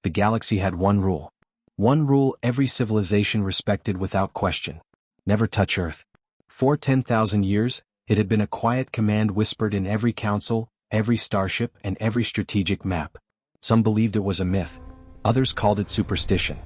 The galaxy had one rule. One rule every civilization respected without question. Never touch Earth. For 10,000 years, it had been a quiet command whispered in every council, every starship, and every strategic map. Some believed it was a myth. Others called it superstition.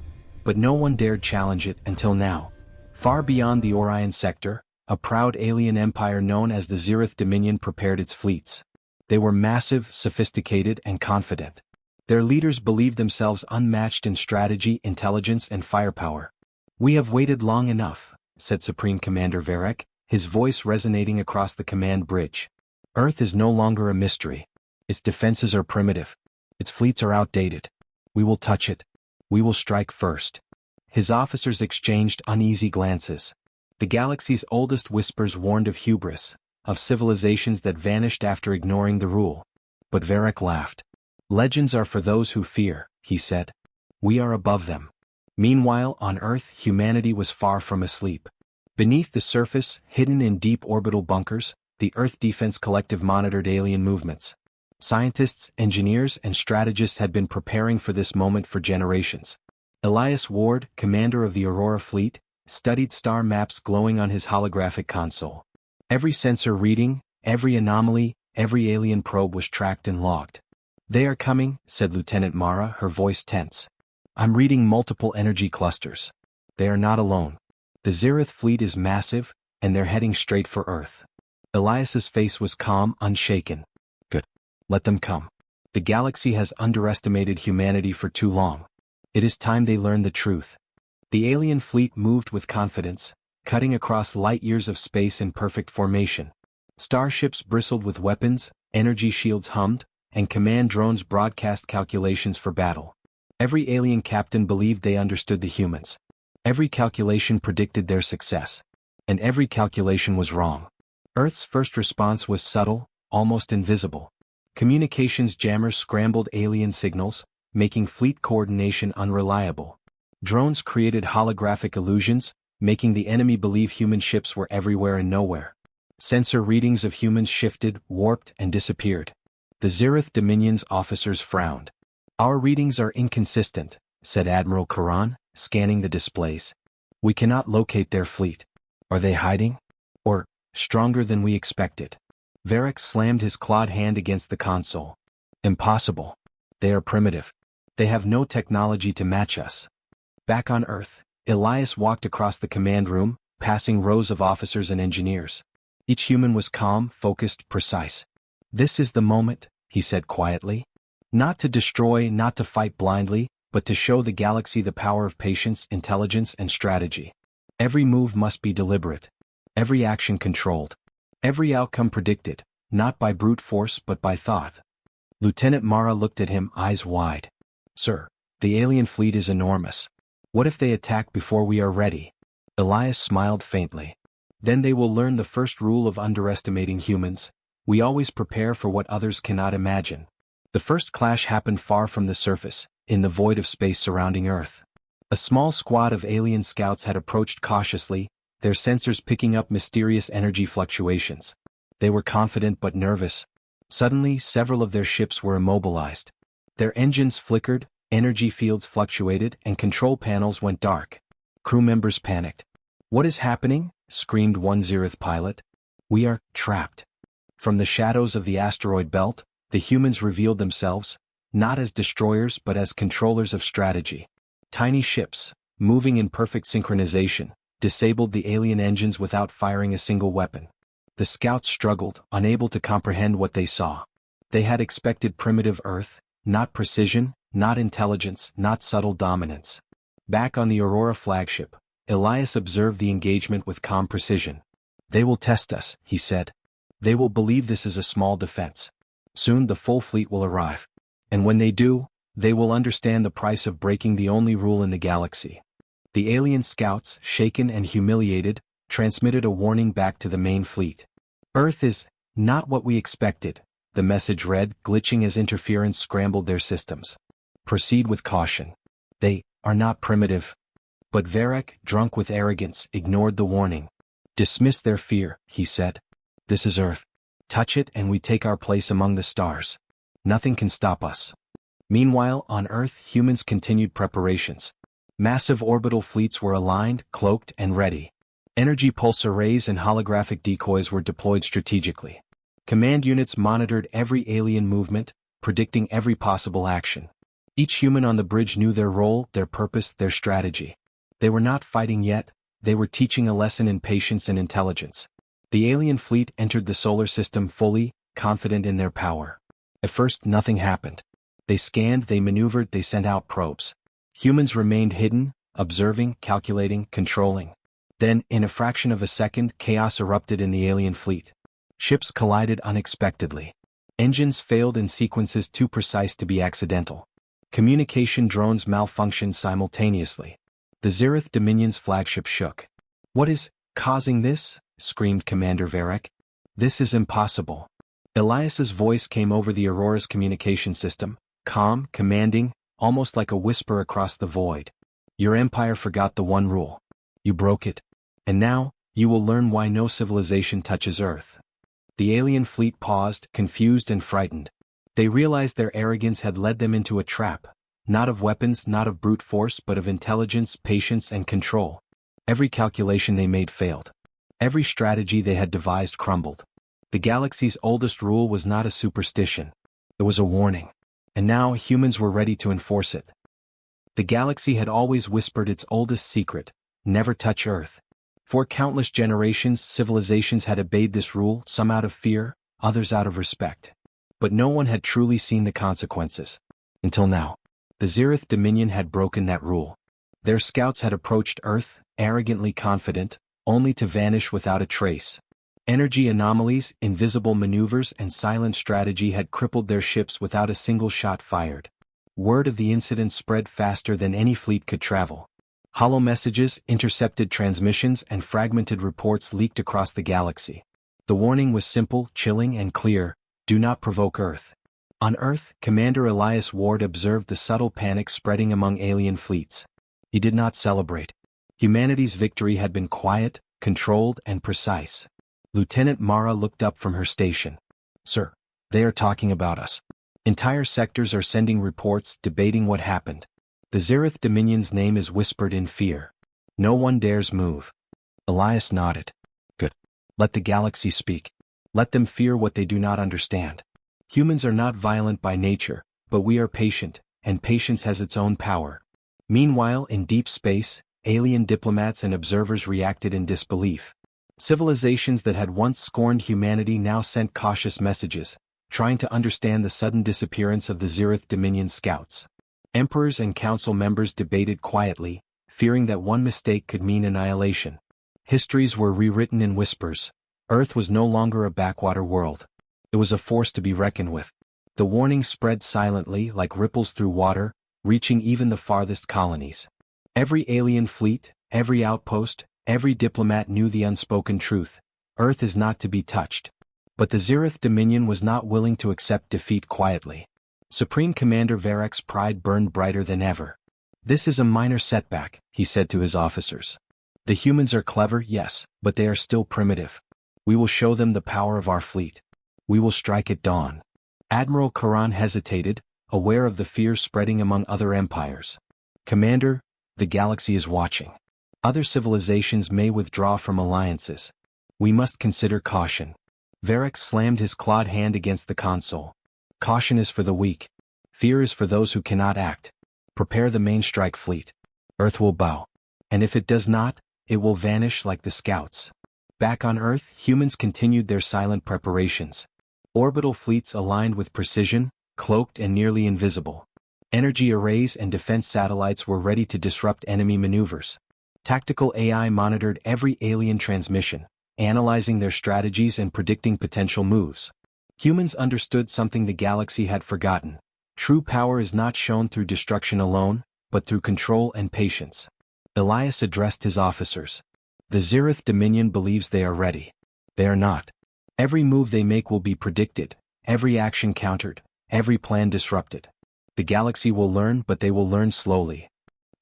But no one dared challenge it until now. Far beyond the Orion sector, a proud alien empire known as the Zereth Dominion prepared its fleets. They were massive, sophisticated, and confident. Their leaders believed themselves unmatched in strategy, intelligence, and firepower. "We have waited long enough," said Supreme Commander Varek, his voice resonating across the command bridge. "Earth is no longer a mystery. Its defenses are primitive. Its fleets are outdated. We will touch it. We will strike first." His officers exchanged uneasy glances. The galaxy's oldest whispers warned of hubris, of civilizations that vanished after ignoring the rule. But Varek laughed. "Legends are for those who fear," he said. "We are above them." Meanwhile, on Earth, humanity was far from asleep. Beneath the surface, hidden in deep orbital bunkers, the Earth Defense Collective monitored alien movements. Scientists, engineers, and strategists had been preparing for this moment for generations. Elias Ward, commander of the Aurora Fleet, studied star maps glowing on his holographic console. Every sensor reading, every anomaly, every alien probe was tracked and logged. "They are coming," said Lieutenant Mara, her voice tense. "I'm reading multiple energy clusters. They are not alone. The Zereth fleet is massive, and they're heading straight for Earth." Elias's face was calm, unshaken. "Good. Let them come. The galaxy has underestimated humanity for too long. It is time they learn the truth." The alien fleet moved with confidence, cutting across light years of space in perfect formation. Starships bristled with weapons, energy shields hummed, and command drones broadcast calculations for battle. Every alien captain believed they understood the humans. Every calculation predicted their success. And every calculation was wrong. Earth's first response was subtle, almost invisible. Communications jammers scrambled alien signals, making fleet coordination unreliable. Drones created holographic illusions, making the enemy believe human ships were everywhere and nowhere. Sensor readings of humans shifted, warped, and disappeared. The Zereth Dominion's officers frowned. "Our readings are inconsistent," said Admiral Karan, scanning the displays. "We cannot locate their fleet. Are they hiding? Or stronger than we expected?" Varek slammed his clawed hand against the console. "Impossible. They are primitive. They have no technology to match us." Back on Earth, Elias walked across the command room, passing rows of officers and engineers. Each human was calm, focused, precise. "This is the moment," he said quietly. "Not to destroy, not to fight blindly, but to show the galaxy the power of patience, intelligence, and strategy. Every move must be deliberate. Every action controlled. Every outcome predicted, not by brute force but by thought." Lieutenant Mara looked at him, eyes wide. "Sir, the alien fleet is enormous. What if they attack before we are ready?" Elias smiled faintly. "Then they will learn the first rule of underestimating humans. We always prepare for what others cannot imagine." The first clash happened far from the surface, in the void of space surrounding Earth. A small squad of alien scouts had approached cautiously, their sensors picking up mysterious energy fluctuations. They were confident but nervous. Suddenly, several of their ships were immobilized. Their engines flickered, energy fields fluctuated, and control panels went dark. Crew members panicked. "What is happening?" screamed one Zereth pilot. "We are trapped." From the shadows of the asteroid belt, the humans revealed themselves, not as destroyers but as controllers of strategy. Tiny ships, moving in perfect synchronization, disabled the alien engines without firing a single weapon. The scouts struggled, unable to comprehend what they saw. They had expected primitive Earth, not precision, not intelligence, not subtle dominance. Back on the Aurora flagship, Elias observed the engagement with calm precision. "They will test us," he said. "They will believe this is a small defense. Soon the full fleet will arrive. And when they do, they will understand the price of breaking the only rule in the galaxy." The alien scouts, shaken and humiliated, transmitted a warning back to the main fleet. "Earth is not what we expected," the message read, glitching as interference scrambled their systems. "Proceed with caution. They are not primitive." But Varek, drunk with arrogance, ignored the warning. "Dismiss their fear," he said. "This is Earth. Touch it and we take our place among the stars. Nothing can stop us." Meanwhile, on Earth, humans continued preparations. Massive orbital fleets were aligned, cloaked, and ready. Energy pulse arrays and holographic decoys were deployed strategically. Command units monitored every alien movement, predicting every possible action. Each human on the bridge knew their role, their purpose, their strategy. They were not fighting yet, they were teaching a lesson in patience and intelligence. The alien fleet entered the solar system fully, confident in their power. At first, nothing happened. They scanned, they maneuvered, they sent out probes. Humans remained hidden, observing, calculating, controlling. Then, in a fraction of a second, chaos erupted in the alien fleet. Ships collided unexpectedly. Engines failed in sequences too precise to be accidental. Communication drones malfunctioned simultaneously. The Zereth Dominion's flagship shook. "What is causing this?" screamed Commander Varek. "This is impossible." Elias's voice came over the Aurora's communication system, calm, commanding, almost like a whisper across the void. "Your empire forgot the one rule. You broke it. And now, you will learn why no civilization touches Earth." The alien fleet paused, confused and frightened. They realized their arrogance had led them into a trap, not of weapons, not of brute force, but of intelligence, patience, and control. Every calculation they made failed. Every strategy they had devised crumbled. The galaxy's oldest rule was not a superstition. It was a warning. And now humans were ready to enforce it. The galaxy had always whispered its oldest secret: never touch Earth. For countless generations, civilizations had obeyed this rule, some out of fear, others out of respect. But no one had truly seen the consequences. Until now. The Zereth Dominion had broken that rule. Their scouts had approached Earth, arrogantly confident, only to vanish without a trace. Energy anomalies, invisible maneuvers, and silent strategy had crippled their ships without a single shot fired. Word of the incident spread faster than any fleet could travel. Hollow messages, intercepted transmissions, and fragmented reports leaked across the galaxy. The warning was simple, chilling, and clear: do not provoke Earth. On Earth, Commander Elias Ward observed the subtle panic spreading among alien fleets. He did not celebrate. Humanity's victory had been quiet, controlled, and precise. Lieutenant Mara looked up from her station. "Sir, they are talking about us. Entire sectors are sending reports, debating what happened. The Zereth Dominion's name is whispered in fear. No one dares move." Elias nodded. "Good. Let the galaxy speak. Let them fear what they do not understand. Humans are not violent by nature, but we are patient, and patience has its own power." Meanwhile, in deep space, alien diplomats and observers reacted in disbelief. Civilizations that had once scorned humanity now sent cautious messages, trying to understand the sudden disappearance of the Zereth Dominion scouts. Emperors and council members debated quietly, fearing that one mistake could mean annihilation. Histories were rewritten in whispers. Earth was no longer a backwater world. It was a force to be reckoned with. The warning spread silently, like ripples through water, reaching even the farthest colonies. Every alien fleet, every outpost, every diplomat knew the unspoken truth: Earth is not to be touched. But the Zereth Dominion was not willing to accept defeat quietly. Supreme Commander Varek's pride burned brighter than ever. "This is a minor setback," he said to his officers. "The humans are clever, yes, but they are still primitive. We will show them the power of our fleet. We will strike at dawn." Admiral Karan hesitated, aware of the fear spreading among other empires. "Commander, the galaxy is watching. Other civilizations may withdraw from alliances. We must consider caution." Varek slammed his clawed hand against the console. "Caution is for the weak. Fear is for those who cannot act. Prepare the main strike fleet. Earth will bow. And if it does not, it will vanish like the scouts." Back on Earth, humans continued their silent preparations. Orbital fleets aligned with precision, cloaked and nearly invisible. Energy arrays and defense satellites were ready to disrupt enemy maneuvers. Tactical AI monitored every alien transmission, analyzing their strategies and predicting potential moves. Humans understood something the galaxy had forgotten: true power is not shown through destruction alone, but through control and patience. Elias addressed his officers. "The Zereth Dominion believes they are ready. They are not. Every move they make will be predicted, every action countered, every plan disrupted. The galaxy will learn, but they will learn slowly."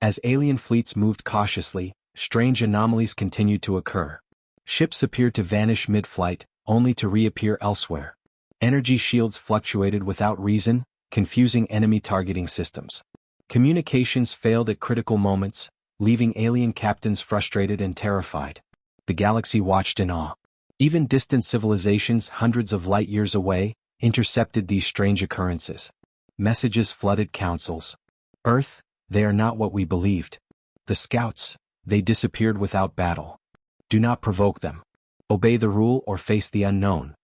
As alien fleets moved cautiously, strange anomalies continued to occur. Ships appeared to vanish mid-flight, only to reappear elsewhere. Energy shields fluctuated without reason, confusing enemy targeting systems. Communications failed at critical moments, leaving alien captains frustrated and terrified. The galaxy watched in awe. Even distant civilizations hundreds of light years away intercepted these strange occurrences. Messages flooded councils. Earth, they are not what we believed. The scouts, they disappeared without battle. Do not provoke them. Obey the rule or face the unknown.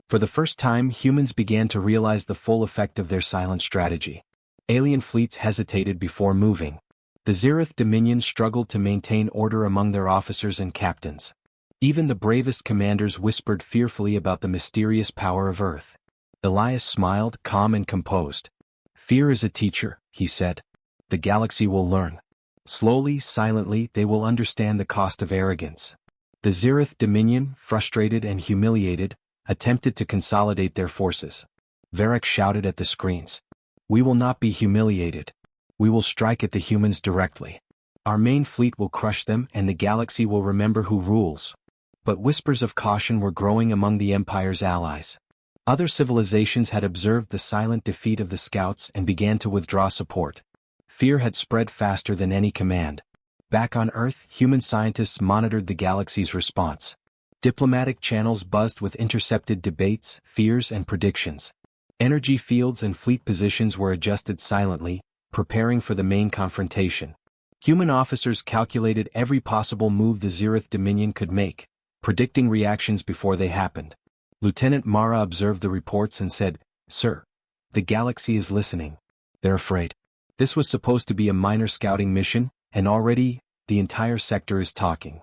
For the first time, humans began to realize the full effect of their silent strategy. Alien fleets hesitated before moving. The Zereth Dominion struggled to maintain order among their officers and captains. Even the bravest commanders whispered fearfully about the mysterious power of Earth. Elias smiled, calm and composed. "Fear is a teacher," he said. "The galaxy will learn. Slowly, silently, they will understand the cost of arrogance." The Zereth Dominion, frustrated and humiliated, attempted to consolidate their forces. Varric shouted at the screens. "We will not be humiliated. We will strike at the humans directly. Our main fleet will crush them and the galaxy will remember who rules." But whispers of caution were growing among the Empire's allies. Other civilizations had observed the silent defeat of the scouts and began to withdraw support. Fear had spread faster than any command. Back on Earth, human scientists monitored the galaxy's response. Diplomatic channels buzzed with intercepted debates, fears and predictions. Energy fields and fleet positions were adjusted silently, preparing for the main confrontation. Human officers calculated every possible move the Zereth Dominion could make, predicting reactions before they happened. Lieutenant Mara observed the reports and said, "Sir, the galaxy is listening. They're afraid. This was supposed to be a minor scouting mission, and already, the entire sector is talking."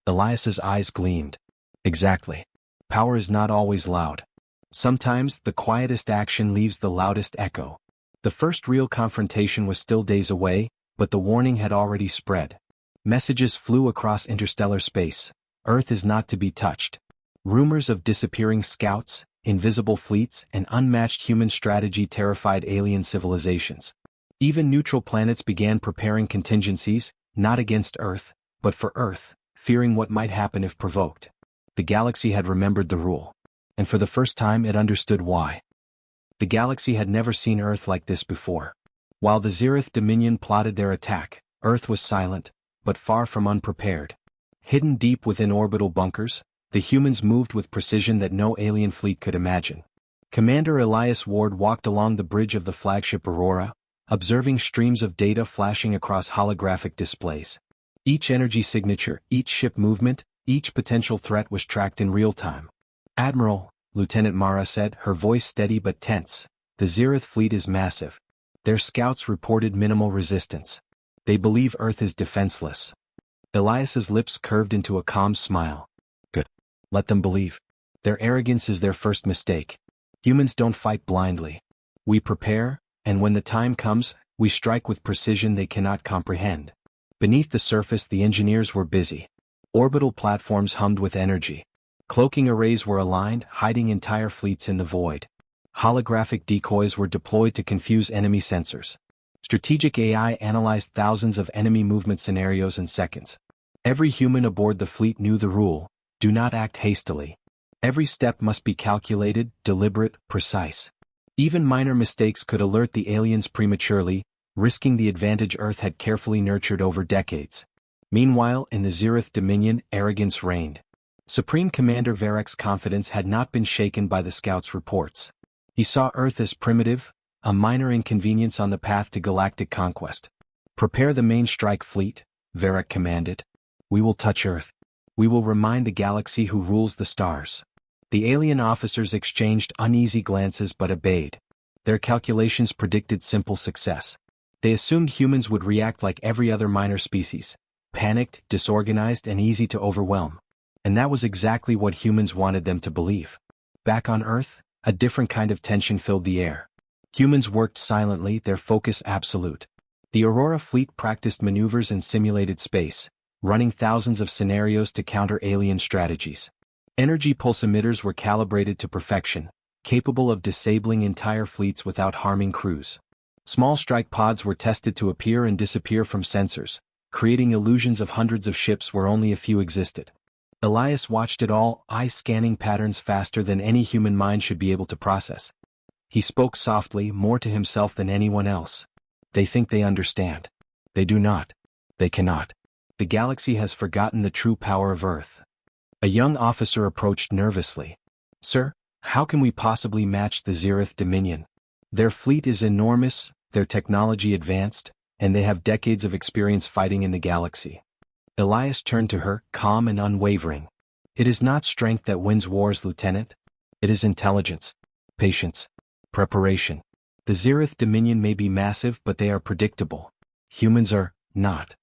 Elias's eyes gleamed. "Exactly. Power is not always loud. Sometimes, the quietest action leaves the loudest echo." The first real confrontation was still days away, but the warning had already spread. Messages flew across interstellar space. Earth is not to be touched. Rumors of disappearing scouts, invisible fleets, and unmatched human strategy terrified alien civilizations. Even neutral planets began preparing contingencies, not against Earth, but for Earth, fearing what might happen if provoked. The galaxy had remembered the rule. And for the first time it understood why. The galaxy had never seen Earth like this before. While the Zereth Dominion plotted their attack, Earth was silent, but far from unprepared. Hidden deep within orbital bunkers, the humans moved with precision that no alien fleet could imagine. Commander Elias Ward walked along the bridge of the flagship Aurora, observing streams of data flashing across holographic displays. Each energy signature, each ship movement, each potential threat was tracked in real time. "Admiral," Lieutenant Mara said, her voice steady but tense, "the Zereth fleet is massive. Their scouts reported minimal resistance. They believe Earth is defenseless." Elias's lips curved into a calm smile. "Good. Let them believe. Their arrogance is their first mistake. Humans don't fight blindly. We prepare, and when the time comes, we strike with precision they cannot comprehend." Beneath the surface the engineers were busy. Orbital platforms hummed with energy. Cloaking arrays were aligned, hiding entire fleets in the void. Holographic decoys were deployed to confuse enemy sensors. Strategic AI analyzed thousands of enemy movement scenarios in seconds. Every human aboard the fleet knew the rule: do not act hastily. Every step must be calculated, deliberate, precise. Even minor mistakes could alert the aliens prematurely, risking the advantage Earth had carefully nurtured over decades. Meanwhile, in the Zereth Dominion, arrogance reigned. Supreme Commander Varric's confidence had not been shaken by the scouts' reports. He saw Earth as primitive, a minor inconvenience on the path to galactic conquest. "Prepare the main strike fleet," Varric commanded. "We will touch Earth. We will remind the galaxy who rules the stars." The alien officers exchanged uneasy glances but obeyed. Their calculations predicted simple success. They assumed humans would react like every other minor species, panicked, disorganized and easy to overwhelm. And that was exactly what humans wanted them to believe. Back on Earth, a different kind of tension filled the air. Humans worked silently, their focus absolute. The Aurora fleet practiced maneuvers in simulated space, running thousands of scenarios to counter alien strategies. Energy pulse emitters were calibrated to perfection, capable of disabling entire fleets without harming crews. Small strike pods were tested to appear and disappear from sensors, creating illusions of hundreds of ships where only a few existed. Elias watched it all, eyes scanning patterns faster than any human mind should be able to process. He spoke softly, more to himself than anyone else. They think they understand. They do not. They cannot. The galaxy has forgotten the true power of Earth. A young officer approached nervously. Sir, how can we possibly match the Zeroth Dominion? Their fleet is enormous, their technology advanced, and they have decades of experience fighting in the galaxy. Elias turned to her, calm and unwavering. It is not strength that wins wars, Lieutenant. It is intelligence, patience, preparation. The Zeroth Dominion may be massive, but they are predictable. Humans are not.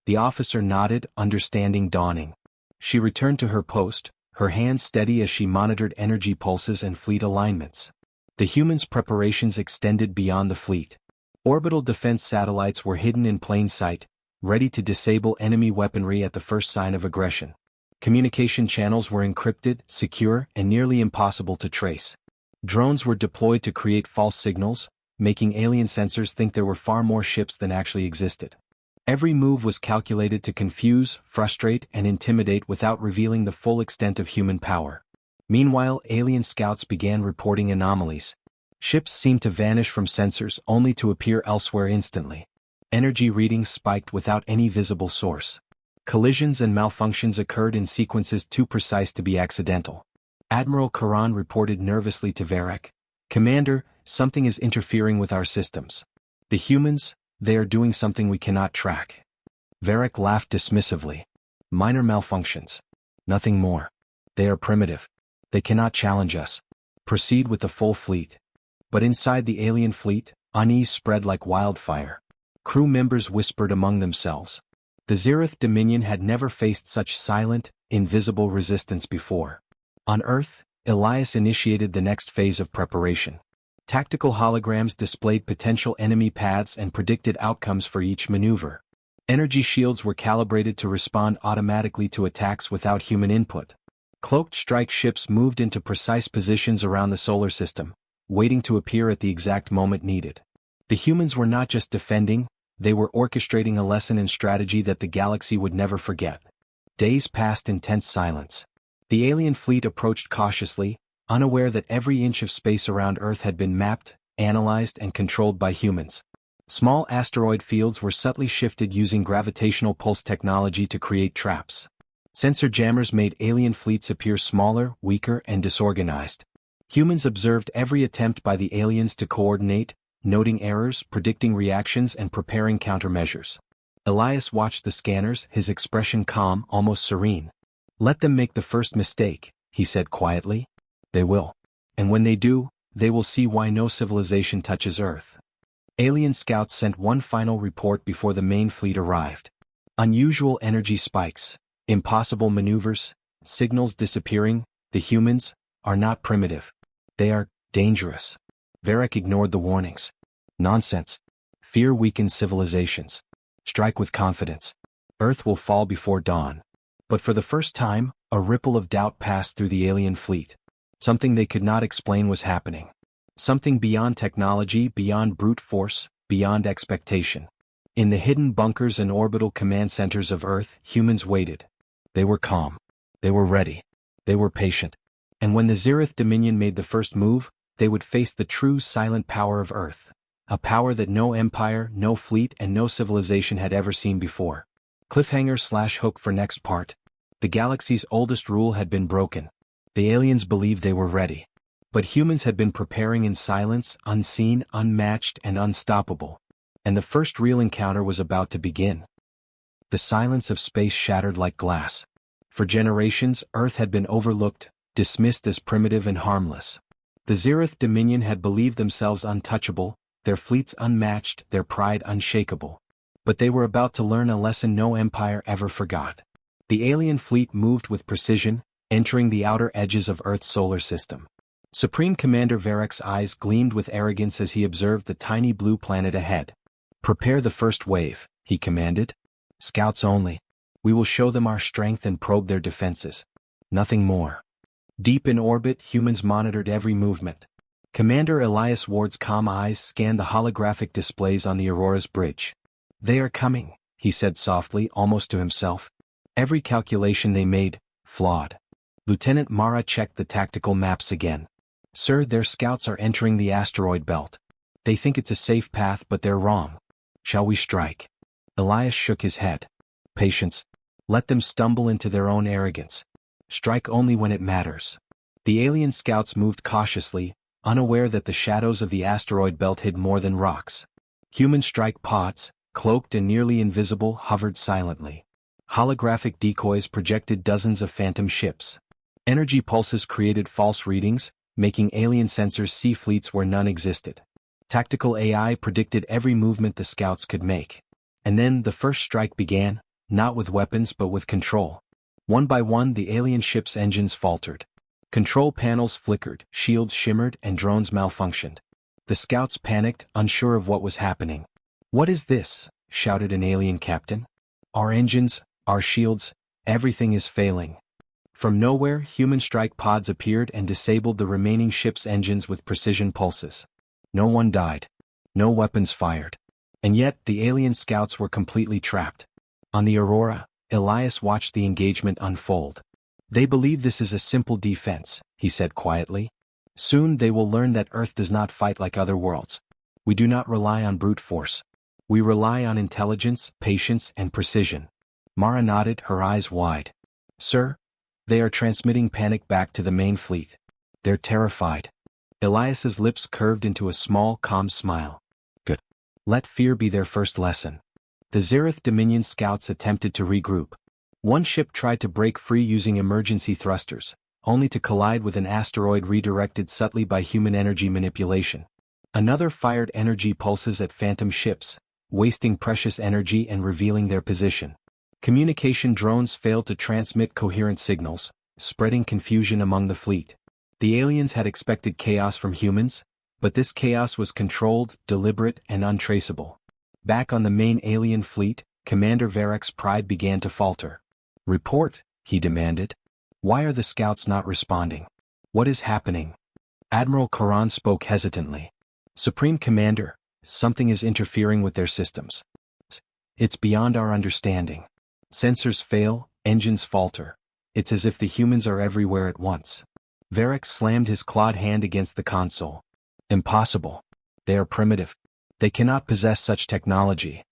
The officer nodded, understanding dawning. She returned to her post, her hands steady as she monitored energy pulses and fleet alignments. The humans' preparations extended beyond the fleet. Orbital defense satellites were hidden in plain sight, ready to disable enemy weaponry at the first sign of aggression. Communication channels were encrypted, secure, and nearly impossible to trace. Drones were deployed to create false signals, making alien sensors think there were far more ships than actually existed. Every move was calculated to confuse, frustrate, and intimidate without revealing the full extent of human power. Meanwhile, alien scouts began reporting anomalies. Ships seemed to vanish from sensors only to appear elsewhere instantly. Energy readings spiked without any visible source. Collisions and malfunctions occurred in sequences too precise to be accidental. Admiral Karan reported nervously to Varek, "Commander, something is interfering with our systems. The humans, they are doing something we cannot track." Varek laughed dismissively. "Minor malfunctions. Nothing more. They are primitive. They cannot challenge us. Proceed with the full fleet." But inside the alien fleet, unease spread like wildfire. Crew members whispered among themselves. The Zeroth Dominion had never faced such silent, invisible resistance before. On Earth, Elias initiated the next phase of preparation. Tactical holograms displayed potential enemy paths and predicted outcomes for each maneuver. Energy shields were calibrated to respond automatically to attacks without human input. Cloaked strike ships moved into precise positions around the solar system, waiting to appear at the exact moment needed. The humans were not just defending, they were orchestrating a lesson in strategy that the galaxy would never forget. Days passed in tense silence. The alien fleet approached cautiously, unaware that every inch of space around Earth had been mapped, analyzed, and controlled by humans. Small asteroid fields were subtly shifted using gravitational pulse technology to create traps. Sensor jammers made alien fleets appear smaller, weaker, and disorganized. Humans observed every attempt by the aliens to coordinate, noting errors, predicting reactions, and preparing countermeasures. Elias watched the scanners, his expression calm, almost serene. "Let them make the first mistake," he said quietly. "They will. And when they do, they will see why no civilization touches Earth." Alien scouts sent one final report before the main fleet arrived. Unusual energy spikes, impossible maneuvers, signals disappearing. The humans are not primitive. They are dangerous. Varek ignored the warnings. "Nonsense. Fear weakens civilizations. Strike with confidence. Earth will fall before dawn." But for the first time, a ripple of doubt passed through the alien fleet. Something they could not explain was happening. Something beyond technology, beyond brute force, beyond expectation. In the hidden bunkers and orbital command centers of Earth, humans waited. They were calm. They were ready. They were patient. And when the Zeroth Dominion made the first move, they would face the true silent power of Earth. A power that no empire, no fleet, and no civilization had ever seen before. Cliffhanger/hook for next part. The galaxy's oldest rule had been broken. The aliens believed they were ready. But humans had been preparing in silence, unseen, unmatched, and unstoppable. And the first real encounter was about to begin. The silence of space shattered like glass. For generations, Earth had been overlooked, dismissed as primitive and harmless. The Zeroth Dominion had believed themselves untouchable, their fleets unmatched, their pride unshakable. But they were about to learn a lesson no empire ever forgot. The alien fleet moved with precision, entering the outer edges of Earth's solar system. Supreme Commander Varek's eyes gleamed with arrogance as he observed the tiny blue planet ahead. "Prepare the first wave," he commanded. "Scouts only. We will show them our strength and probe their defenses. Nothing more." Deep in orbit, humans monitored every movement. Commander Elias Ward's calm eyes scanned the holographic displays on the Aurora's bridge. "They are coming," he said softly, almost to himself. Every calculation they made, flawed. Lieutenant Mara checked the tactical maps again. Sir, their scouts are entering the asteroid belt. They think it's a safe path, but they're wrong. Shall we strike? Elias shook his head. Patience. Let them stumble into their own arrogance. Strike only when it matters. The alien scouts moved cautiously, unaware that the shadows of the asteroid belt hid more than rocks. Human strike pods, cloaked and nearly invisible, hovered silently. Holographic decoys projected dozens of phantom ships. Energy pulses created false readings, making alien sensors see fleets where none existed. Tactical AI predicted every movement the scouts could make. And then the first strike began, not with weapons but with control. One by one the alien ships' engines faltered. Control panels flickered, shields shimmered, and drones malfunctioned. The scouts panicked, unsure of what was happening. "What is this?" shouted an alien captain. "Our engines, our shields, everything is failing." From nowhere, human strike pods appeared and disabled the remaining ship's engines with precision pulses. No one died. No weapons fired. And yet, the alien scouts were completely trapped. On the Aurora, Elias watched the engagement unfold. "They believe this is a simple defense," he said quietly. "Soon they will learn that Earth does not fight like other worlds. We do not rely on brute force. We rely on intelligence, patience, and precision." Mara nodded, her eyes wide. "Sir, they are transmitting panic back to the main fleet. They're terrified." Elias's lips curved into a small, calm smile. "Good. Let fear be their first lesson." The Zereth Dominion scouts attempted to regroup. One ship tried to break free using emergency thrusters, only to collide with an asteroid redirected subtly by human energy manipulation. Another fired energy pulses at phantom ships, wasting precious energy and revealing their position. Communication drones failed to transmit coherent signals, spreading confusion among the fleet. The aliens had expected chaos from humans, but this chaos was controlled, deliberate, and untraceable. Back on the main alien fleet, Commander Varek's pride began to falter. "Report," he demanded. "Why are the scouts not responding? What is happening?" Admiral Karan spoke hesitantly. "Supreme Commander, something is interfering with their systems. It's beyond our understanding. Sensors fail, engines falter. It's as if the humans are everywhere at once." Varek slammed his clawed hand against the console. "Impossible. They are primitive. They cannot possess such technology."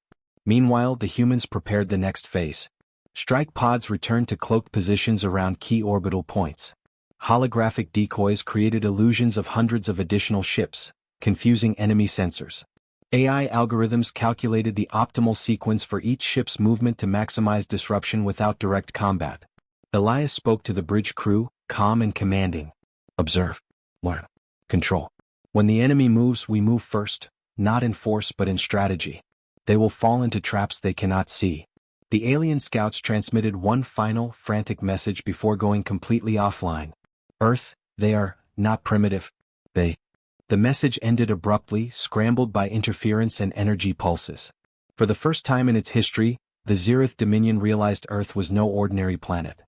Meanwhile, the humans prepared the next phase. Strike pods returned to cloaked positions around key orbital points. Holographic decoys created illusions of hundreds of additional ships, confusing enemy sensors. AI algorithms calculated the optimal sequence for each ship's movement to maximize disruption without direct combat. Elias spoke to the bridge crew, calm and commanding. "Observe. Learn. Control. When the enemy moves, we move first, not in force but in strategy. They will fall into traps they cannot see." The alien scouts transmitted one final, frantic message before going completely offline. "Earth, they are not primitive. They..." The message ended abruptly, scrambled by interference and energy pulses. For the first time in its history, the Zereth Dominion realized Earth was no ordinary planet.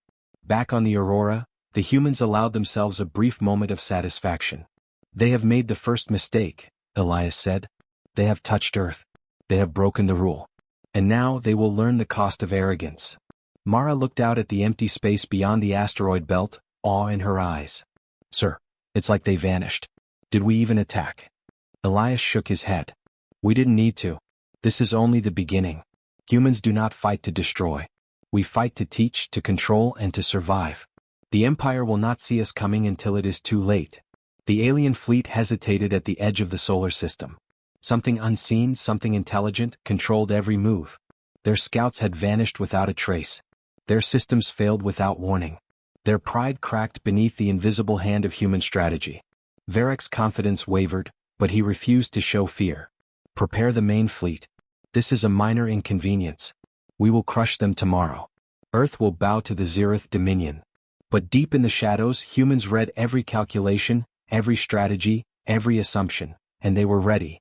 Back on the Aurora, the humans allowed themselves a brief moment of satisfaction. "They have made the first mistake," Elias said. "They have touched Earth. They have broken the rule. And now they will learn the cost of arrogance." Mara looked out at the empty space beyond the asteroid belt, awe in her eyes. "Sir, it's like they vanished. Did we even attack?" Elias shook his head. "We didn't need to. This is only the beginning. Humans do not fight to destroy. We fight to teach, to control, and to survive. The Empire will not see us coming until it is too late." The alien fleet hesitated at the edge of the solar system. Something unseen, something intelligent, controlled every move. Their scouts had vanished without a trace. Their systems failed without warning. Their pride cracked beneath the invisible hand of human strategy. Varek's confidence wavered, but he refused to show fear. "Prepare the main fleet. This is a minor inconvenience. We will crush them tomorrow. Earth will bow to the Zereth Dominion." But deep in the shadows, humans read every calculation, every strategy, every assumption, and they were ready.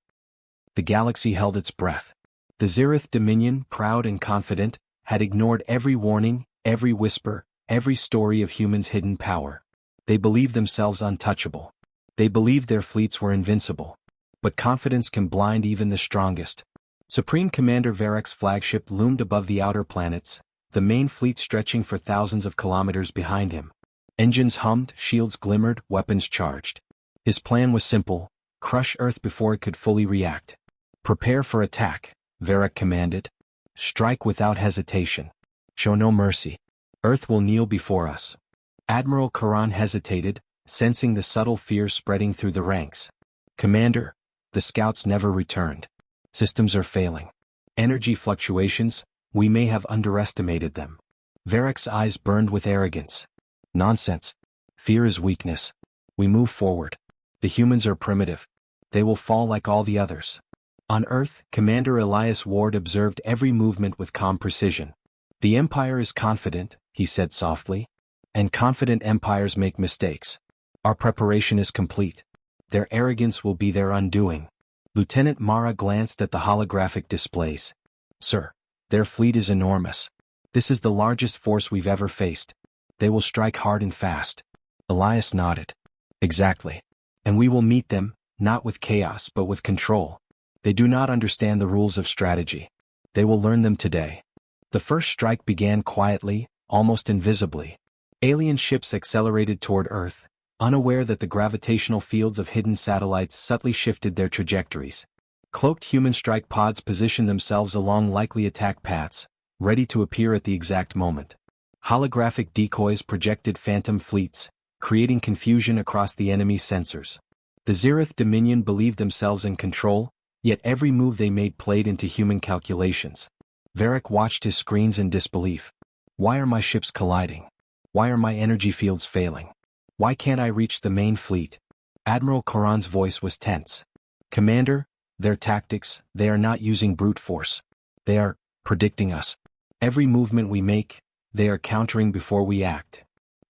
The galaxy held its breath. The Zereth Dominion, proud and confident, had ignored every warning, every whisper, every story of humans' hidden power. They believed themselves untouchable. They believed their fleets were invincible. But confidence can blind even the strongest. Supreme Commander Varek's flagship loomed above the outer planets, the main fleet stretching for thousands of kilometers behind him. Engines hummed, shields glimmered, weapons charged. His plan was simple: crush Earth before it could fully react. Prepare for attack, Varric commanded. Strike without hesitation. Show no mercy. Earth will kneel before us. Admiral Karan hesitated, sensing the subtle fear spreading through the ranks. Commander, the scouts never returned. Systems are failing. Energy fluctuations, we may have underestimated them. Varric's eyes burned with arrogance. Nonsense. Fear is weakness. We move forward. The humans are primitive. They will fall like all the others. On Earth, Commander Elias Ward observed every movement with calm precision. The Empire is confident, he said softly. And confident empires make mistakes. Our preparation is complete. Their arrogance will be their undoing. Lieutenant Mara glanced at the holographic displays. Sir, their fleet is enormous. This is the largest force we've ever faced. They will strike hard and fast. Elias nodded. Exactly. And we will meet them, not with chaos but with control. They do not understand the rules of strategy. They will learn them today. The first strike began quietly, almost invisibly. Alien ships accelerated toward Earth, unaware that the gravitational fields of hidden satellites subtly shifted their trajectories. Cloaked human strike pods positioned themselves along likely attack paths, ready to appear at the exact moment. Holographic decoys projected phantom fleets, creating confusion across the enemy's sensors. The Zereth Dominion believed themselves in control, yet every move they made played into human calculations. Varric watched his screens in disbelief. Why are my ships colliding? Why are my energy fields failing? Why can't I reach the main fleet? Admiral Karan's voice was tense. Commander, their tactics, they are not using brute force. They are predicting us. Every movement we make, they are countering before we act.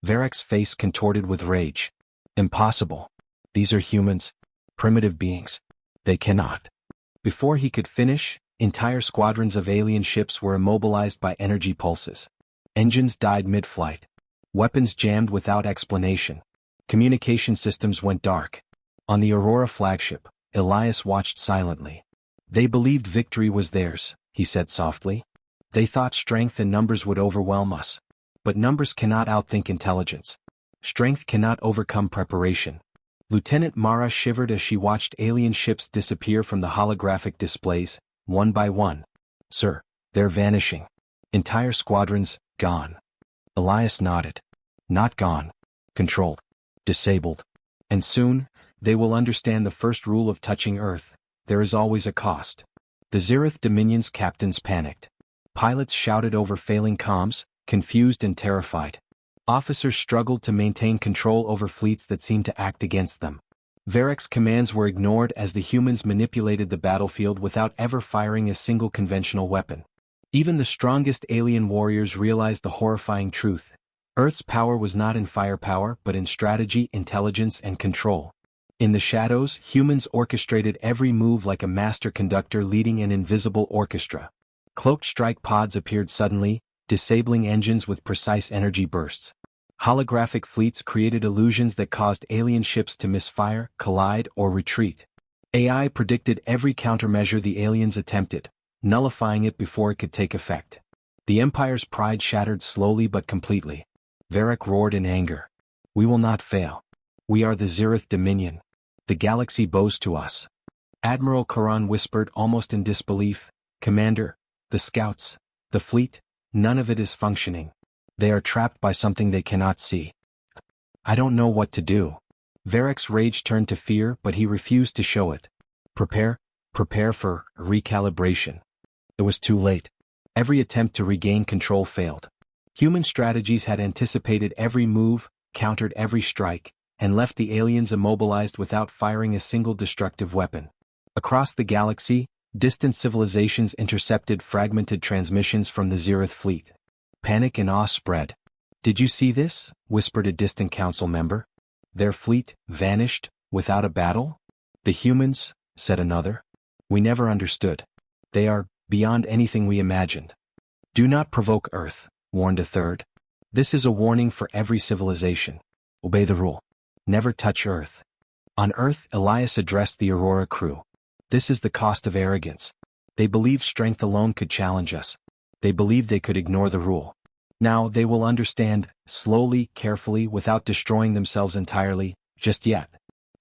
Varric's face contorted with rage. Impossible. These are humans, primitive beings. They cannot. Before he could finish, entire squadrons of alien ships were immobilized by energy pulses. Engines died mid-flight. Weapons jammed without explanation. Communication systems went dark. On the Aurora flagship, Elias watched silently. They believed victory was theirs, he said softly. They thought strength and numbers would overwhelm us. But numbers cannot outthink intelligence. Strength cannot overcome preparation. Lieutenant Mara shivered as she watched alien ships disappear from the holographic displays, one by one. Sir, they're vanishing. Entire squadrons, gone. Elias nodded. Not gone. Controlled. Disabled. And soon, they will understand the first rule of touching Earth: there is always a cost. The Zereth Dominion's captains panicked. Pilots shouted over failing comms, confused and terrified. Officers struggled to maintain control over fleets that seemed to act against them. Varric's commands were ignored as the humans manipulated the battlefield without ever firing a single conventional weapon. Even the strongest alien warriors realized the horrifying truth. Earth's power was not in firepower but in strategy, intelligence, and control. In the shadows, humans orchestrated every move like a master conductor leading an invisible orchestra. Cloaked strike pods appeared suddenly, disabling engines with precise energy bursts. Holographic fleets created illusions that caused alien ships to misfire, collide, or retreat. AI predicted every countermeasure the aliens attempted, nullifying it before it could take effect. The Empire's pride shattered slowly but completely. Varric roared in anger. We will not fail. We are the Zereth Dominion. The galaxy bows to us. Admiral Karan whispered almost in disbelief. Commander, the scouts, the fleet, none of it is functioning. They are trapped by something they cannot see. I don't know what to do. Varric's rage turned to fear, but he refused to show it. Prepare for recalibration. It was too late. Every attempt to regain control failed. Human strategies had anticipated every move, countered every strike, and left the aliens immobilized without firing a single destructive weapon. Across the galaxy, distant civilizations intercepted fragmented transmissions from the Zereth fleet. Panic and awe spread. Did you see this? Whispered a distant council member. Their fleet vanished, without a battle? The humans, said another. We never understood. They are beyond anything we imagined. Do not provoke Earth, warned a third. This is a warning for every civilization. Obey the rule. Never touch Earth. On Earth, Elias addressed the Aurora crew. This is the cost of arrogance. They believed strength alone could challenge us. They believed they could ignore the rule. Now they will understand, slowly, carefully, without destroying themselves entirely, just yet.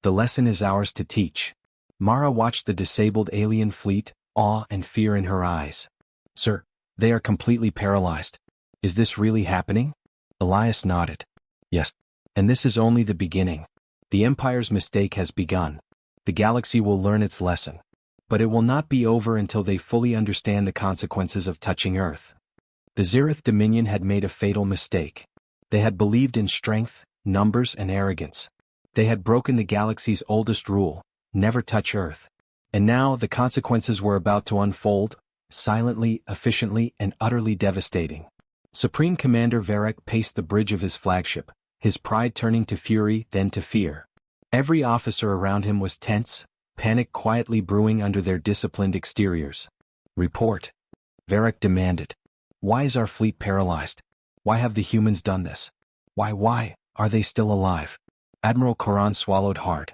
The lesson is ours to teach. Mara watched the disabled alien fleet, awe and fear in her eyes. Sir, they are completely paralyzed. Is this really happening? Elias nodded. Yes. And this is only the beginning. The Empire's mistake has begun. The galaxy will learn its lesson. But it will not be over until they fully understand the consequences of touching Earth. The Zirith Dominion had made a fatal mistake. They had believed in strength, numbers and arrogance. They had broken the galaxy's oldest rule, never touch Earth. And now the consequences were about to unfold, silently, efficiently, and utterly devastating. Supreme Commander Varric paced the bridge of his flagship, his pride turning to fury, then to fear. Every officer around him was tense, panic quietly brewing under their disciplined exteriors. Report. Varric demanded. Why is our fleet paralyzed? Why have the humans done this? Why are they still alive? Admiral Koran swallowed hard.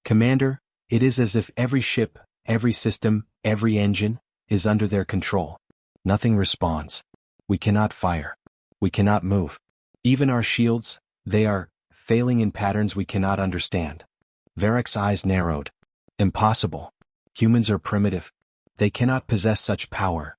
Commander, it is as if every ship, every system, every engine, is under their control. Nothing responds. We cannot fire. We cannot move. Even our shields, they are failing in patterns we cannot understand. Varric's eyes narrowed. Impossible. Humans are primitive. They cannot possess such power.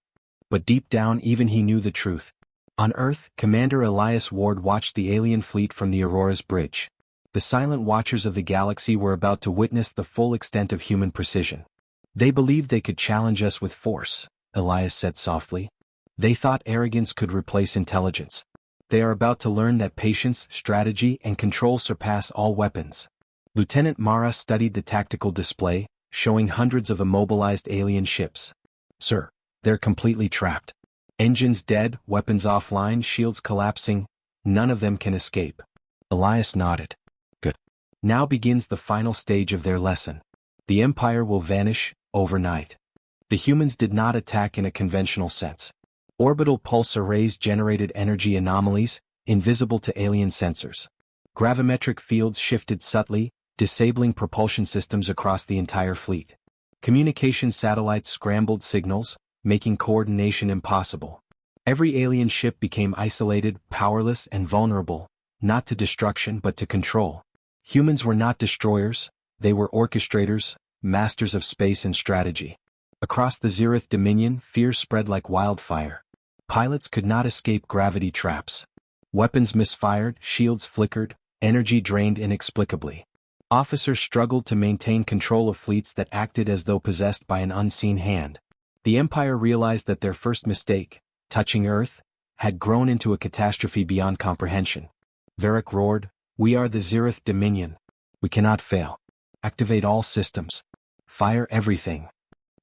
But deep down even he knew the truth. On Earth, Commander Elias Ward watched the alien fleet from the Aurora's bridge. The silent watchers of the galaxy were about to witness the full extent of human precision. They believed they could challenge us with force, Elias said softly. They thought arrogance could replace intelligence. They are about to learn that patience, strategy, and control surpass all weapons. Lieutenant Mara studied the tactical display, showing hundreds of immobilized alien ships. Sir, they're completely trapped. Engines dead, weapons offline, shields collapsing. None of them can escape. Elias nodded. Good. Now begins the final stage of their lesson. The Empire will vanish, overnight. The humans did not attack in a conventional sense. Orbital pulse arrays generated energy anomalies, invisible to alien sensors. Gravimetric fields shifted subtly, disabling propulsion systems across the entire fleet. Communication satellites scrambled signals, making coordination impossible. Every alien ship became isolated, powerless, and vulnerable, not to destruction but to control. Humans were not destroyers, they were orchestrators, masters of space and strategy. Across the Zirith Dominion, fear spread like wildfire. Pilots could not escape gravity traps. Weapons misfired, shields flickered, energy drained inexplicably. Officers struggled to maintain control of fleets that acted as though possessed by an unseen hand. The Empire realized that their first mistake, touching Earth, had grown into a catastrophe beyond comprehension. Varric roared, "We are the Zirith Dominion. We cannot fail. Activate all systems. Fire everything."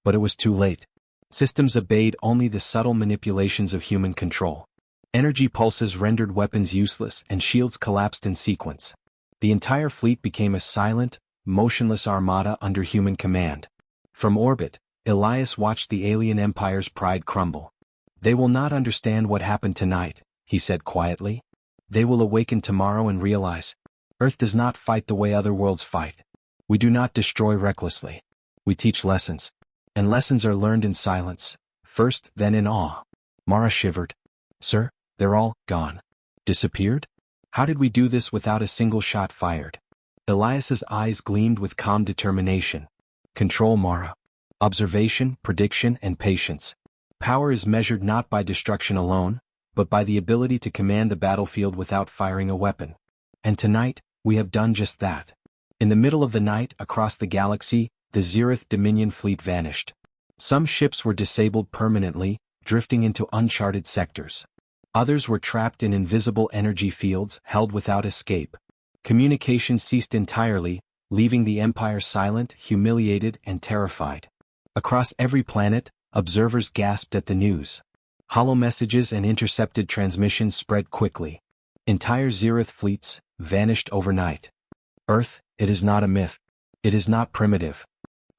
But it was too late. Systems obeyed only the subtle manipulations of human control. Energy pulses rendered weapons useless and shields collapsed in sequence. The entire fleet became a silent, motionless armada under human command. From orbit, Elias watched the alien empire's pride crumble. They will not understand what happened tonight, he said quietly. They will awaken tomorrow and realize, Earth does not fight the way other worlds fight. We do not destroy recklessly. We teach lessons. And lessons are learned in silence, first, then in awe. Mara shivered. Sir, they're all gone. Disappeared? How did we do this without a single shot fired? Elias's eyes gleamed with calm determination. Control, Mara. Observation, prediction, and patience. Power is measured not by destruction alone, but by the ability to command the battlefield without firing a weapon. And tonight, we have done just that. In the middle of the night, across the galaxy, the Zirith Dominion fleet vanished. Some ships were disabled permanently, drifting into uncharted sectors. Others were trapped in invisible energy fields, held without escape. Communication ceased entirely, leaving the Empire silent, humiliated, and terrified. Across every planet, observers gasped at the news. Hollow messages and intercepted transmissions spread quickly. Entire Zirith fleets vanished overnight. Earth, it is not a myth. It is not primitive.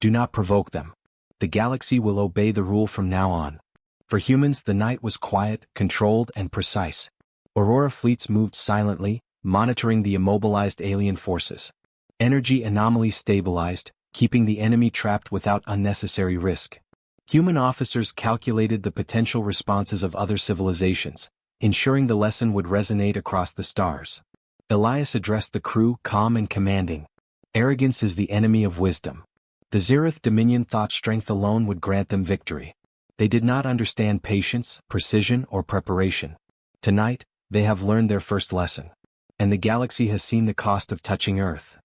Do not provoke them. The galaxy will obey the rule from now on. For humans, the night was quiet, controlled, and precise. Aurora fleets moved silently, monitoring the immobilized alien forces. Energy anomalies stabilized, keeping the enemy trapped without unnecessary risk. Human officers calculated the potential responses of other civilizations, ensuring the lesson would resonate across the stars. Elias addressed the crew, calm and commanding. Arrogance is the enemy of wisdom. The Zirith Dominion thought strength alone would grant them victory. They did not understand patience, precision, or preparation. Tonight, they have learned their first lesson. And the galaxy has seen the cost of touching Earth.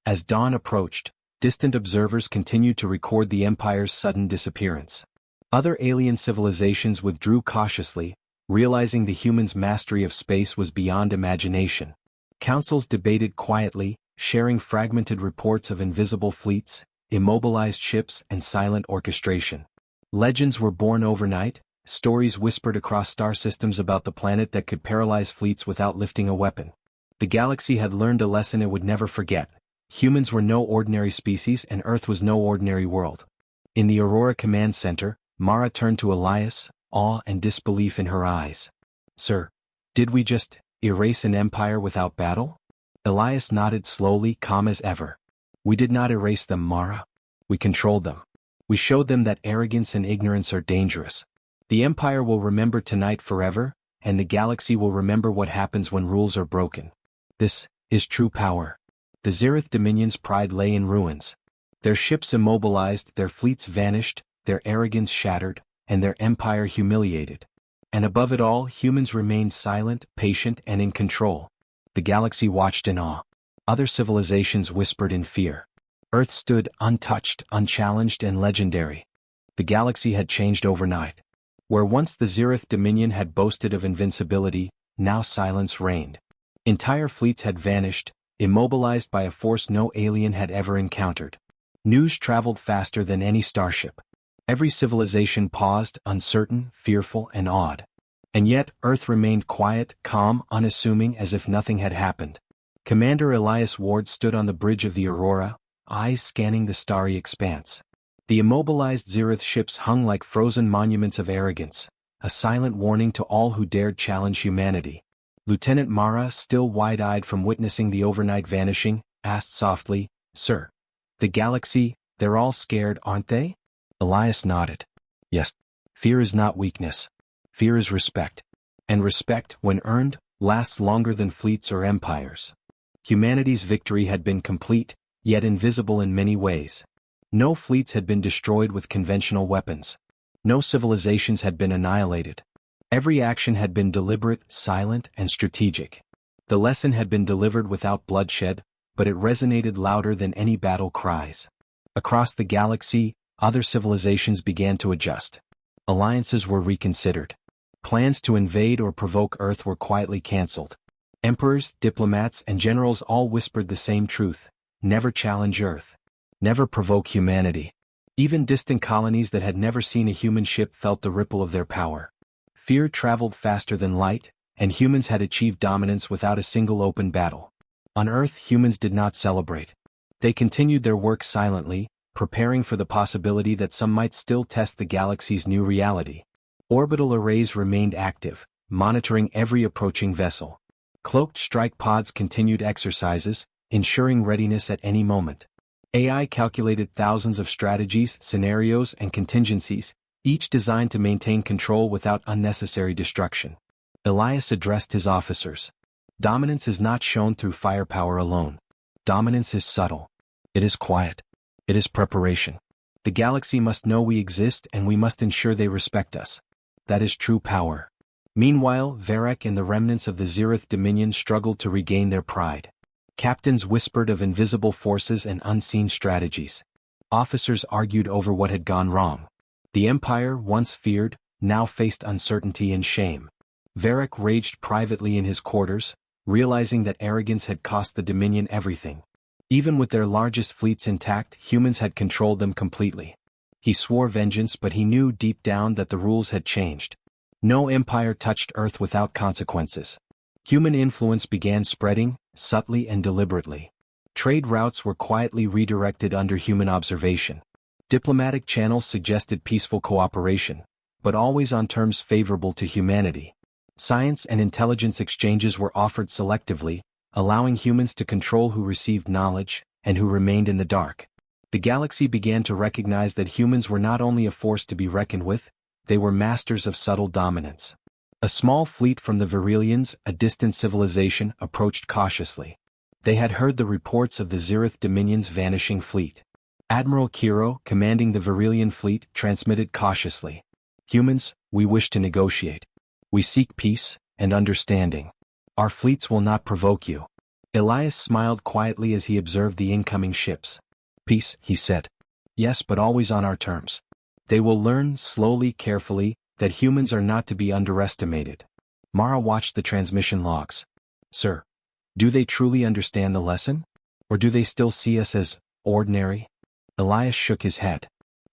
As dawn approached, distant observers continued to record the Empire's sudden disappearance. Other alien civilizations withdrew cautiously, realizing the humans' mastery of space was beyond imagination. Councils debated quietly, sharing fragmented reports of invisible fleets, immobilized ships, and silent orchestration. Legends were born overnight, stories whispered across star systems about the planet that could paralyze fleets without lifting a weapon. The galaxy had learned a lesson it would never forget. Humans were no ordinary species and Earth was no ordinary world. In the Aurora Command Center, Mara turned to Elias, awe and disbelief in her eyes. "Sir, did we just erase an empire without battle?" Elias nodded slowly, calm as ever. "We did not erase them, Mara. We controlled them. We showed them that arrogance and ignorance are dangerous. The Empire will remember tonight forever, and the galaxy will remember what happens when rules are broken. This is true power." The Zirith Dominion's pride lay in ruins. Their ships immobilized, their fleets vanished, their arrogance shattered, and their empire humiliated. And above it all, humans remained silent, patient, and in control. The galaxy watched in awe. Other civilizations whispered in fear. Earth stood untouched, unchallenged, and legendary. The galaxy had changed overnight. Where once the Zirith Dominion had boasted of invincibility, now silence reigned. Entire fleets had vanished, immobilized by a force no alien had ever encountered. News traveled faster than any starship. Every civilization paused, uncertain, fearful, and awed. And yet, Earth remained quiet, calm, unassuming, as if nothing had happened. Commander Elias Ward stood on the bridge of the Aurora, eyes scanning the starry expanse. The immobilized Zirith ships hung like frozen monuments of arrogance, a silent warning to all who dared challenge humanity. Lieutenant Mara, still wide-eyed from witnessing the overnight vanishing, asked softly, "Sir, the galaxy, they're all scared, aren't they?" Elias nodded. "Yes. Fear is not weakness. Fear is respect. And respect, when earned, lasts longer than fleets or empires." Humanity's victory had been complete, yet invisible in many ways. No fleets had been destroyed with conventional weapons. No civilizations had been annihilated. Every action had been deliberate, silent, and strategic. The lesson had been delivered without bloodshed, but it resonated louder than any battle cries. Across the galaxy, other civilizations began to adjust. Alliances were reconsidered. Plans to invade or provoke Earth were quietly cancelled. Emperors, diplomats, and generals all whispered the same truth: never challenge Earth. Never provoke humanity. Even distant colonies that had never seen a human ship felt the ripple of their power. Fear traveled faster than light, and humans had achieved dominance without a single open battle. On Earth, humans did not celebrate. They continued their work silently, preparing for the possibility that some might still test the galaxy's new reality. Orbital arrays remained active, monitoring every approaching vessel. Cloaked strike pods continued exercises, ensuring readiness at any moment. AI calculated thousands of strategies, scenarios, and contingencies, each designed to maintain control without unnecessary destruction. Elias addressed his officers. "Dominance is not shown through firepower alone. Dominance is subtle. It is quiet. It is preparation. The galaxy must know we exist and we must ensure they respect us. That is true power." Meanwhile, Varek and the remnants of the Zirith Dominion struggled to regain their pride. Captains whispered of invisible forces and unseen strategies. Officers argued over what had gone wrong. The Empire, once feared, now faced uncertainty and shame. Varek raged privately in his quarters, realizing that arrogance had cost the Dominion everything. Even with their largest fleets intact, humans had controlled them completely. He swore vengeance, but he knew deep down that the rules had changed. No empire touched Earth without consequences. Human influence began spreading, subtly and deliberately. Trade routes were quietly redirected under human observation. Diplomatic channels suggested peaceful cooperation, but always on terms favorable to humanity. Science and intelligence exchanges were offered selectively, allowing humans to control who received knowledge and who remained in the dark. The galaxy began to recognize that humans were not only a force to be reckoned with, they were masters of subtle dominance. A small fleet from the Virilians, a distant civilization, approached cautiously. They had heard the reports of the Zirith Dominion's vanishing fleet. Admiral Kiro, commanding the Virilian fleet, transmitted cautiously. Humans, we wish to negotiate. We seek peace and understanding. Our fleets will not provoke you. Elias smiled quietly as he observed the incoming ships. Peace, he said. Yes, but always on our terms. They will learn, slowly, carefully, that humans are not to be underestimated. Mara watched the transmission logs. Sir, do they truly understand the lesson? Or do they still see us as ordinary? Elias shook his head.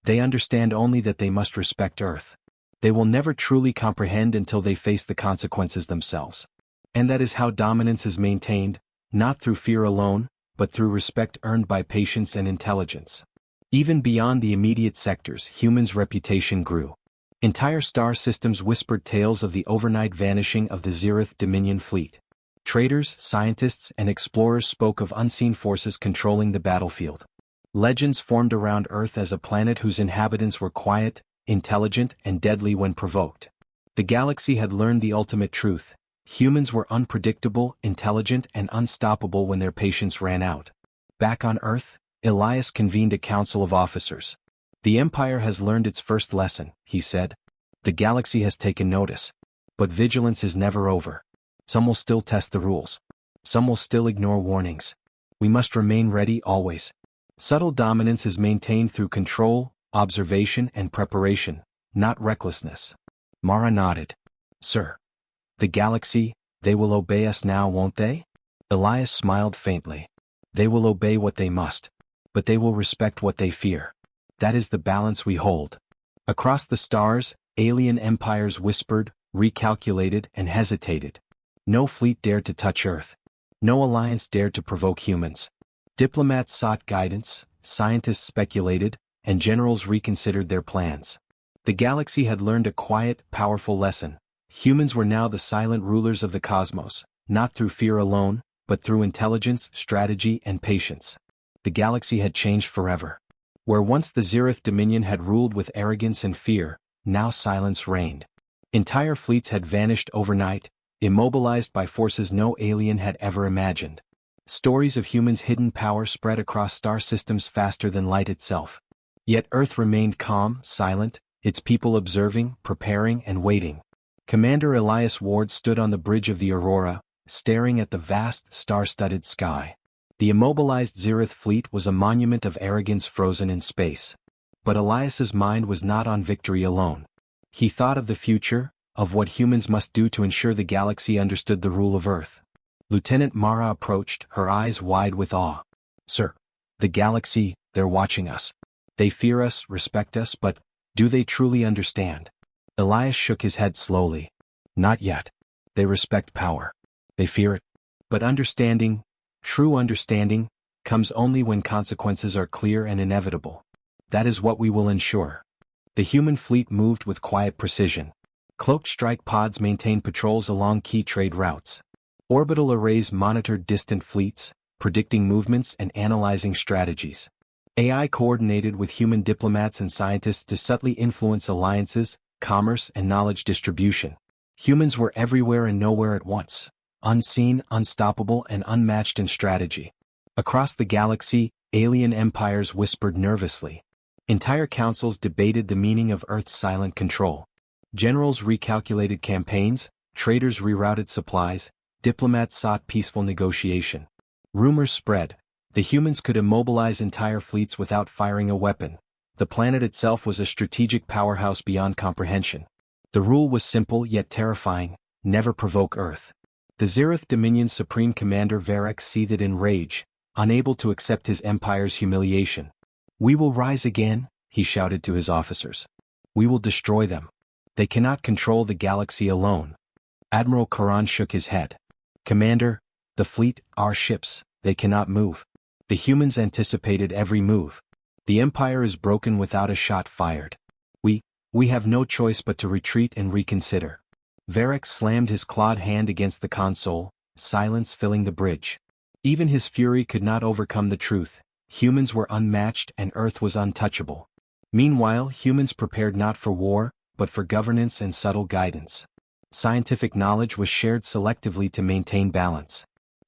They understand only that they must respect Earth. They will never truly comprehend until they face the consequences themselves. And that is how dominance is maintained, not through fear alone, but through respect earned by patience and intelligence. Even beyond the immediate sectors, humans' reputation grew. Entire star systems whispered tales of the overnight vanishing of the Zirith Dominion fleet. Traders, scientists, and explorers spoke of unseen forces controlling the battlefield. Legends formed around Earth as a planet whose inhabitants were quiet, intelligent, and deadly when provoked. The galaxy had learned the ultimate truth. Humans were unpredictable, intelligent, and unstoppable when their patience ran out. Back on Earth, Elias convened a council of officers. The Empire has learned its first lesson, he said. The galaxy has taken notice. But vigilance is never over. Some will still test the rules. Some will still ignore warnings. We must remain ready always. Subtle dominance is maintained through control, observation, and preparation, not recklessness. Mara nodded. Sir. The galaxy, they will obey us now, won't they? Elias smiled faintly. They will obey what they must. But they will respect what they fear. That is the balance we hold. Across the stars, alien empires whispered, recalculated, and hesitated. No fleet dared to touch Earth. No alliance dared to provoke humans. Diplomats sought guidance, scientists speculated, and generals reconsidered their plans. The galaxy had learned a quiet, powerful lesson. Humans were now the silent rulers of the cosmos, not through fear alone, but through intelligence, strategy, and patience. The galaxy had changed forever. Where once the Zirith Dominion had ruled with arrogance and fear, now silence reigned. Entire fleets had vanished overnight, immobilized by forces no alien had ever imagined. Stories of humans' hidden power spread across star systems faster than light itself. Yet Earth remained calm, silent, its people observing, preparing, and waiting. Commander Elias Ward stood on the bridge of the Aurora, staring at the vast, star-studded sky. The immobilized Zirith fleet was a monument of arrogance frozen in space. But Elias's mind was not on victory alone. He thought of the future, of what humans must do to ensure the galaxy understood the rule of Earth. Lieutenant Mara approached, her eyes wide with awe. Sir, the galaxy, they're watching us. They fear us, respect us, but do they truly understand? Elias shook his head slowly. Not yet. They respect power. They fear it. But understanding, true understanding, comes only when consequences are clear and inevitable. That is what we will ensure. The human fleet moved with quiet precision. Cloaked strike pods maintained patrols along key trade routes. Orbital arrays monitored distant fleets, predicting movements and analyzing strategies. AI coordinated with human diplomats and scientists to subtly influence alliances, commerce, and knowledge distribution. Humans were everywhere and nowhere at once, unseen, unstoppable, and unmatched in strategy. Across the galaxy, alien empires whispered nervously. Entire councils debated the meaning of Earth's silent control. Generals recalculated campaigns, traders rerouted supplies, diplomats sought peaceful negotiation. Rumors spread. The humans could immobilize entire fleets without firing a weapon. The planet itself was a strategic powerhouse beyond comprehension. The rule was simple yet terrifying: never provoke Earth. The Zirith Dominion's supreme commander Varek seethed in rage, unable to accept his empire's humiliation. We will rise again, he shouted to his officers. We will destroy them. They cannot control the galaxy alone. Admiral Karan shook his head. Commander, the fleet, our ships, they cannot move. The humans anticipated every move. The Empire is broken without a shot fired. We have no choice but to retreat and reconsider. Varek slammed his clawed hand against the console, silence filling the bridge. Even his fury could not overcome the truth. Humans were unmatched and Earth was untouchable. Meanwhile, humans prepared not for war, but for governance and subtle guidance. Scientific knowledge was shared selectively to maintain balance.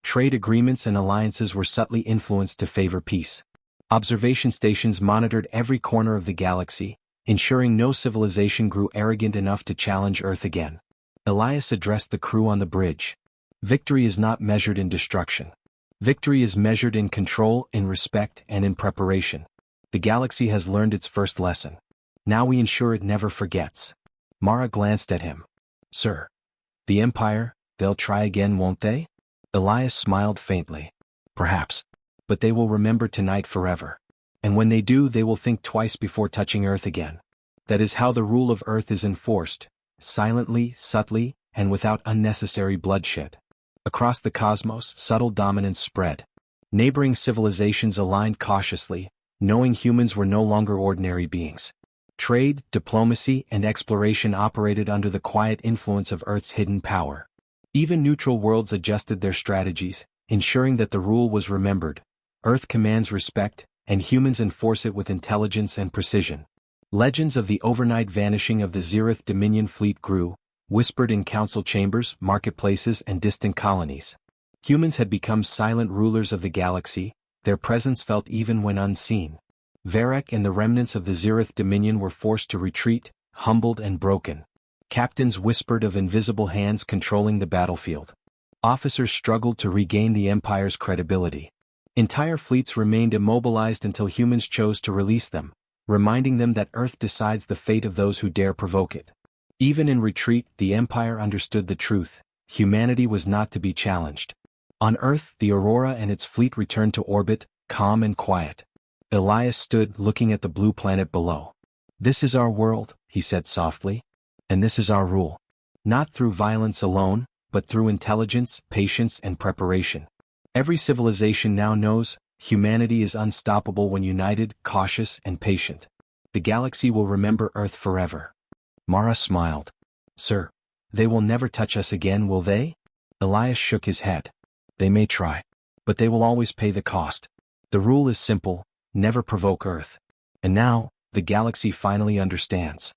Trade agreements and alliances were subtly influenced to favor peace. Observation stations monitored every corner of the galaxy, ensuring no civilization grew arrogant enough to challenge Earth again. Elias addressed the crew on the bridge. Victory is not measured in destruction. Victory is measured in control, in respect, and in preparation. The galaxy has learned its first lesson. Now we ensure it never forgets. Mara glanced at him. Sir. The Empire, they'll try again, won't they? Elias smiled faintly. Perhaps. But they will remember tonight forever. And when they do, they will think twice before touching Earth again. That is how the rule of Earth is enforced, silently, subtly, and without unnecessary bloodshed. Across the cosmos, subtle dominance spread. Neighboring civilizations aligned cautiously, knowing humans were no longer ordinary beings. Trade, diplomacy, and exploration operated under the quiet influence of Earth's hidden power. Even neutral worlds adjusted their strategies, ensuring that the rule was remembered. Earth commands respect, and humans enforce it with intelligence and precision. Legends of the overnight vanishing of the Zereth Dominion fleet grew, whispered in council chambers, marketplaces, and distant colonies. Humans had become silent rulers of the galaxy, their presence felt even when unseen. Varek and the remnants of the Zereth Dominion were forced to retreat, humbled and broken. Captains whispered of invisible hands controlling the battlefield. Officers struggled to regain the Empire's credibility. Entire fleets remained immobilized until humans chose to release them, reminding them that Earth decides the fate of those who dare provoke it. Even in retreat, the Empire understood the truth: humanity was not to be challenged. On Earth, the Aurora and its fleet returned to orbit, calm and quiet. Elias stood looking at the blue planet below. This is our world, he said softly. And this is our rule. Not through violence alone, but through intelligence, patience, and preparation. Every civilization now knows, humanity is unstoppable when united, cautious, and patient. The galaxy will remember Earth forever. Mara smiled. Sir, they will never touch us again, will they? Elias shook his head. They may try. But they will always pay the cost. The rule is simple: never provoke Earth. And now, the galaxy finally understands.